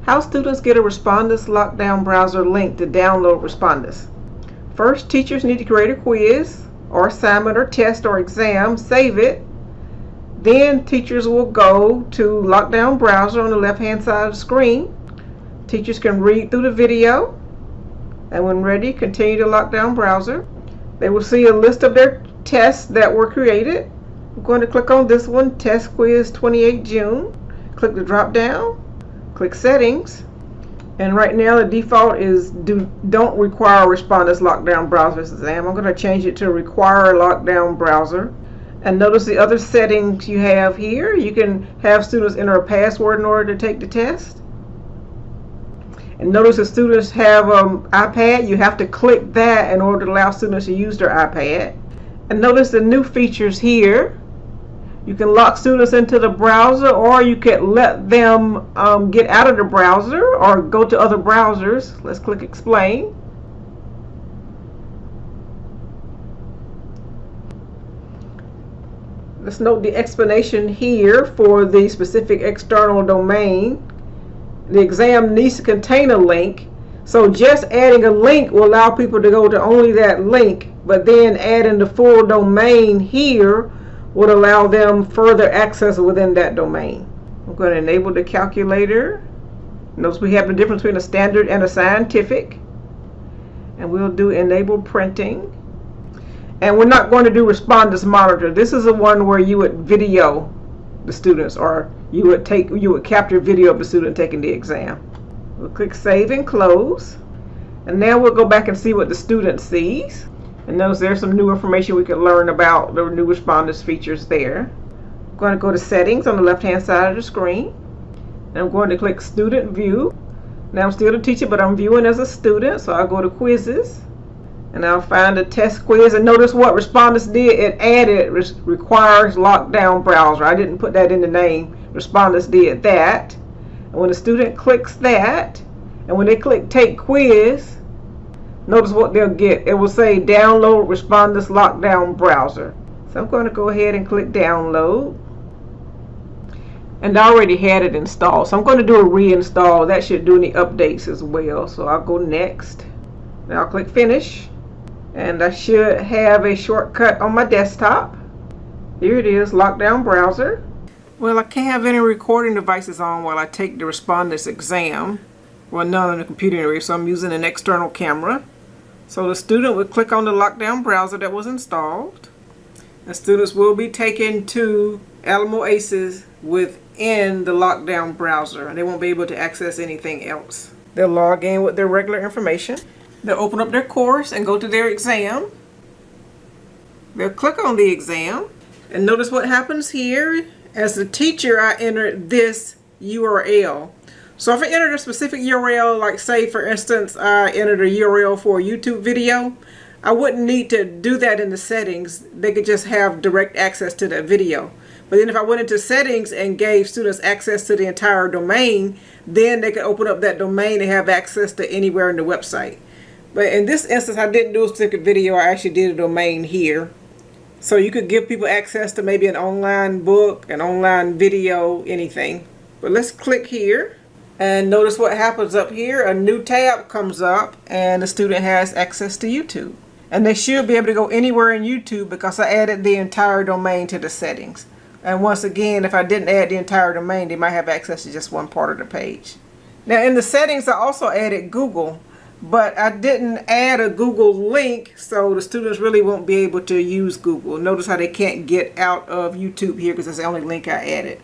How students get a Respondus Locdown Browser link to download Respondus. First, teachers need to create a quiz or assignment or test or exam, save it. Then teachers will go to Locdown Browser on the left-hand side of the screen. Teachers can read through the video, and when ready, continue to Locdown Browser. They will see a list of their tests that were created. I'm going to click on this one, Test Quiz 28 June. Click the drop down, click Settings, and right now the default is don't require Respondus Locdown Browser exam. I'm going to change it to Require Locdown Browser. And notice the other settings you have here. You can have students enter a password in order to take the test. And notice if students have iPad, you have to click that in order to allow students to use their iPad. And notice the new features here. You can lock students into the browser, or you can let them get out of the browser or go to other browsers. Let's click Explain. Let's note the explanation here for the specific external domain. The exam needs to contain a link, so just adding a link will allow people to go to only that link, but then adding the full domain here would allow them further access within that domain. I'm going to enable the calculator. Notice we have the difference between a standard and a scientific, and we'll do enable printing. And we're not going to do Respondus Monitor. This is the one where you would video the students, or you would capture video of the student taking the exam. We'll click Save and Close, and now we'll go back and see what the student sees. And notice there's some new information we can learn about the new Respondus features there. I'm going to go to Settings on the left-hand side of the screen, and I'm going to click Student View. Now I'm still a teacher, but I'm viewing as a student, so I'll go to Quizzes. And I'll find a test quiz, and notice what Respondus did. It added requires Locdown Browser. I didn't put that in the name. Respondus did that. And when the student clicks that, and when they click Take Quiz, notice what they'll get. It will say Download Respondus Locdown Browser. So I'm going to go ahead and click Download. And I already had it installed, so I'm going to do a reinstall. That should do any updates as well. So I'll go Next. Now I'll click Finish. And I should have a shortcut on my desktop. Here it is, Locdown Browser. Well, I can't have any recording devices on while I take the Respondus exam. Well, none on the computer anyway, so I'm using an external camera. So the student would click on the Locdown Browser that was installed. And students will be taken to Alamo Aces within the Locdown Browser, and they won't be able to access anything else. They'll log in with their regular information. They'll open up their course and go to their exam. They'll click on the exam, and notice what happens here. As the teacher, I enter this URL. So if I entered a specific URL, like say for instance I entered a URL for a YouTube video, I wouldn't need to do that in the settings. They could just have direct access to that video. But then if I went into settings and gave students access to the entire domain, then they could open up that domain and have access to anywhere in the website. But in this instance, I didn't do a specific video. I actually did a domain here. So you could give people access to maybe an online book, an online video, anything. But let's click here. And notice what happens up here. A new tab comes up, and the student has access to YouTube. And they should be able to go anywhere in YouTube because I added the entire domain to the settings. And once again, if I didn't add the entire domain, they might have access to just one part of the page. Now in the settings, I also added Google. But I didn't add a Google link, so the students really won't be able to use Google. Notice how they can't get out of YouTube here because that's the only link I added.